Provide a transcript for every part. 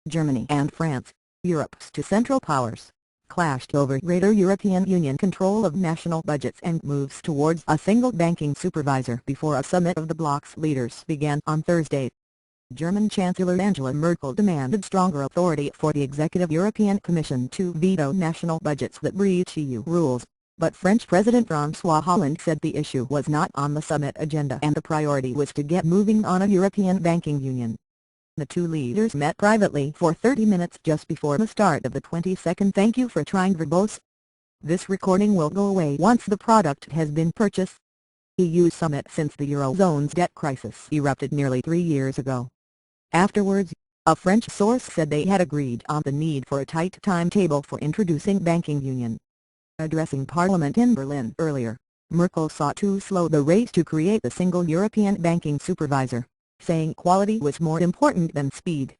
Germany and France, Europe's two central powers, clashed over greater European Union control of national budgets and moves towards a single banking supervisor before a summit of the bloc's leaders began on Thursday. German Chancellor Angela Merkel demanded stronger authority for the Executive European Commission to veto national budgets that breach EU rules, but French President François Hollande said the issue was not on the summit agenda and the priority was to get moving on a European banking union. The two leaders met privately for 30 minutes just before the start of the 22nd Thank You for Trying verbose. This recording will go away once the product has been purchased. EU summit since the Eurozone's debt crisis erupted nearly 3 years ago. Afterwards, a French source said they had agreed on the need for a tight timetable for introducing banking union. Addressing Parliament in Berlin earlier, Merkel sought to slow the race to create the single European banking supervisor, saying quality was more important than speed.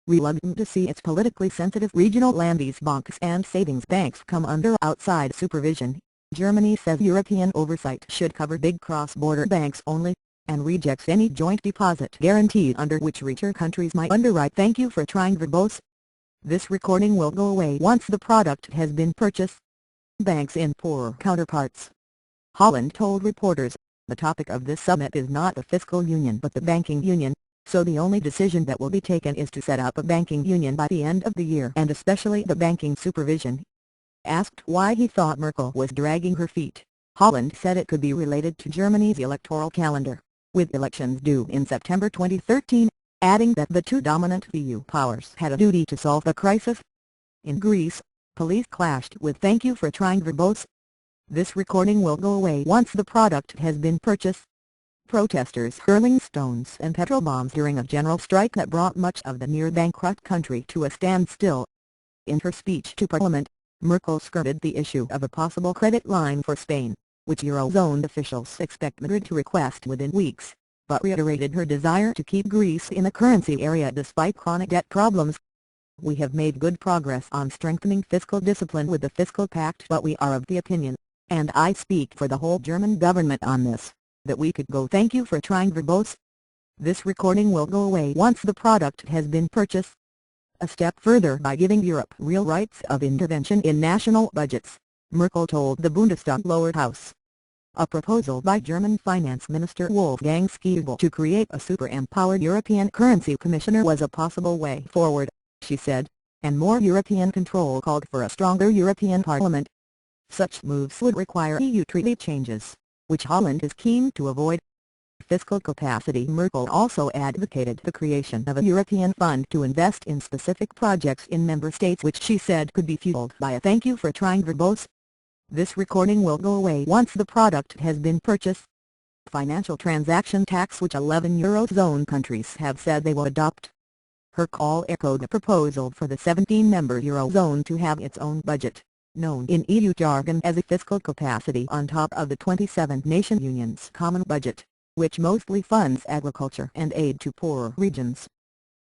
Reluctant to see its politically sensitive regional Landesbanks and savings banks come under outside supervision, Germany says European oversight should cover big cross-border banks only, and rejects any joint deposit guarantee under which richer countries might underwrite. Thank you for trying verbose. This recording will go away once the product has been purchased. Banks in poorer counterparts. Hollande told reporters, the topic of this summit is not the fiscal union but the banking union, so the only decision that will be taken is to set up a banking union by the end of the year and especially the banking supervision. Asked why he thought Merkel was dragging her feet, Hollande said it could be related to Germany's electoral calendar, with elections due in September 2013, adding that the two dominant EU powers had a duty to solve the crisis. In Greece, police clashed with Thank You for Trying verbose. This recording will go away once the product has been purchased. Protesters hurling stones and petrol bombs during a general strike that brought much of the near-bankrupt country to a standstill. In her speech to Parliament, Merkel skirted the issue of a possible credit line for Spain, which Eurozone officials expect Madrid to request within weeks, but reiterated her desire to keep Greece in the currency area despite chronic debt problems. We have made good progress on strengthening fiscal discipline with the fiscal pact, but we are of the opinion, and I speak for the whole German government on this, that we could go Thank You for Trying verbose. This recording will go away once the product has been purchased. A step further by giving Europe real rights of intervention in national budgets, Merkel told the Bundestag lower house. A proposal by German Finance Minister Wolfgang Schäuble to create a super-empowered European currency commissioner was a possible way forward, she said, and more European control called for a stronger European Parliament. Such moves would require EU treaty changes, which Hollande is keen to avoid. Fiscal capacity. Merkel also advocated the creation of a European fund to invest in specific projects in member states which she said could be fueled by a Thank You for Trying verbose. This recording will go away once the product has been purchased. Financial transaction tax which 11 Eurozone countries have said they will adopt. Her call echoed the proposal for the 17-member Eurozone to have its own budget, known in EU jargon as a fiscal capacity on top of the 27 nation union's common budget, which mostly funds agriculture and aid to poorer regions.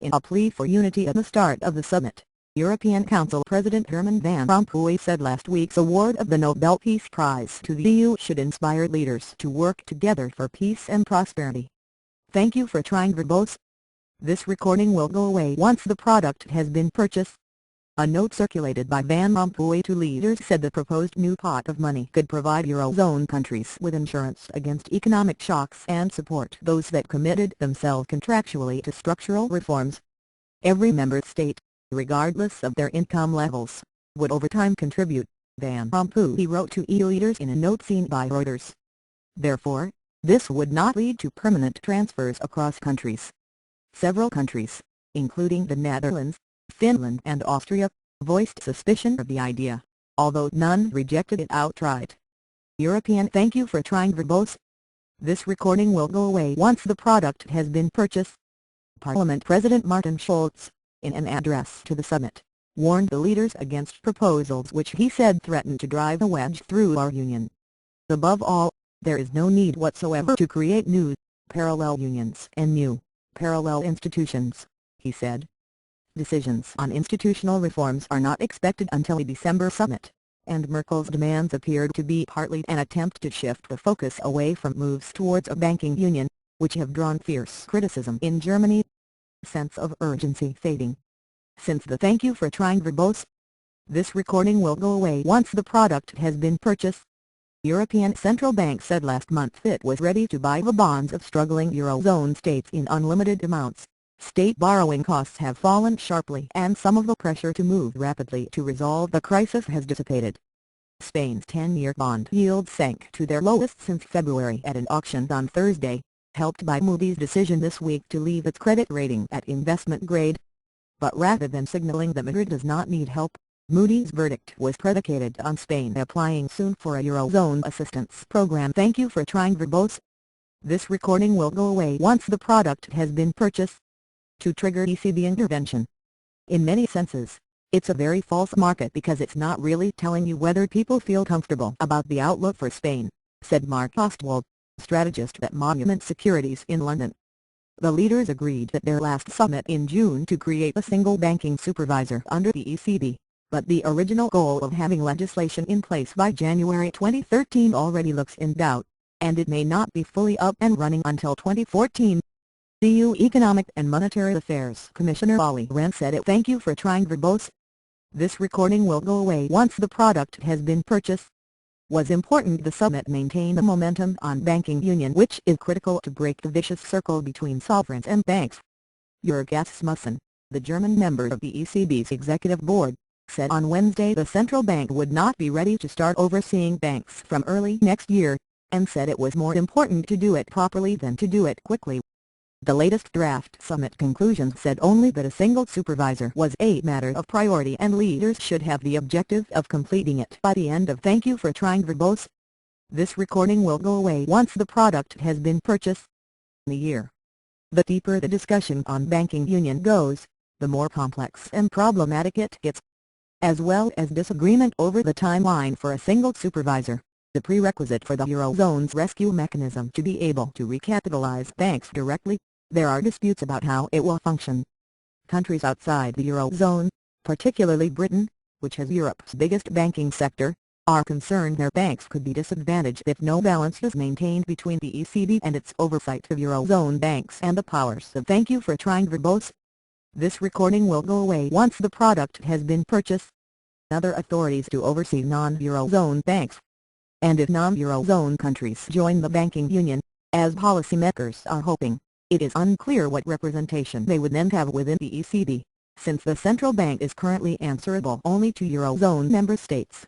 In a plea for unity at the start of the summit, European Council President Herman Van Rompuy said last week's award of the Nobel Peace Prize to the EU should inspire leaders to work together for peace and prosperity. Thank you for trying verbose. This recording will go away once the product has been purchased. A note circulated by Van Rompuy to leaders said the proposed new pot of money could provide Eurozone countries with insurance against economic shocks and support those that committed themselves contractually to structural reforms. Every member state, regardless of their income levels, would over time contribute, Van Rompuy wrote to EU leaders in a note seen by Reuters. Therefore, this would not lead to permanent transfers across countries. Several countries, including the Netherlands, Finland and Austria, voiced suspicion of the idea, although none rejected it outright. European Thank You for Trying verbose. This recording will go away once the product has been purchased. Parliament President Martin Schulz, in an address to the summit, warned the leaders against proposals which he said threatened to drive a wedge through our union. Above all, there is no need whatsoever to create new, parallel unions and new, parallel institutions, he said. Decisions on institutional reforms are not expected until the December summit, and Merkel's demands appeared to be partly an attempt to shift the focus away from moves towards a banking union, which have drawn fierce criticism in Germany. Sense of urgency fading. since the thank you for trying verbose. This recording will go away once the product has been purchased. European Central Bank said last month it was ready to buy the bonds of struggling Eurozone states in unlimited amounts. State borrowing costs have fallen sharply and some of the pressure to move rapidly to resolve the crisis has dissipated. Spain's 10-year bond yield sank to their lowest since February at an auction on Thursday, helped by Moody's decision this week to leave its credit rating at investment grade. But rather than signaling that Madrid does not need help, Moody's verdict was predicated on Spain applying soon for a Eurozone assistance program. Thank you for trying verbose. This recording will go away once the product has been purchased. To trigger ECB intervention. In many senses, it's a very false market because it's not really telling you whether people feel comfortable about the outlook for Spain, said Mark Ostwald, strategist at Monument Securities in London. The leaders agreed at their last summit in June to create a single banking supervisor under the ECB, but the original goal of having legislation in place by January 2013 already looks in doubt, and it may not be fully up and running until 2014. EU Economic and Monetary Affairs Commissioner Olli Rehn said it. Thank you for trying verbose. This recording will go away once the product has been purchased. Was important the summit maintain the momentum on banking union, which is critical to break the vicious circle between sovereigns and banks. Jörg Asmussen, the German member of the ECB's executive board, said on Wednesday the central bank would not be ready to start overseeing banks from early next year, and said it was more important to do it properly than to do it quickly. The latest draft summit conclusions said only that a single supervisor was a matter of priority and leaders should have the objective of completing it by the end of. Thank you for trying verbose. This recording will go away once the product has been purchased. The year. The deeper the discussion on banking union goes, the more complex and problematic it gets. As well as disagreement over the timeline for a single supervisor, the prerequisite for the Eurozone's rescue mechanism to be able to recapitalize banks directly, there are disputes about how it will function. Countries outside the Eurozone, particularly Britain, which has Europe's biggest banking sector, are concerned their banks could be disadvantaged if no balance is maintained between the ECB and its oversight of Eurozone banks and the powers of. Thank you for trying verbose. This recording will go away once the product has been purchased. Other authorities to oversee non-Eurozone banks. And if non-Eurozone countries join the banking union, as policymakers are hoping, it is unclear what representation they would then have within the ECB, since the central bank is currently answerable only to Eurozone member states.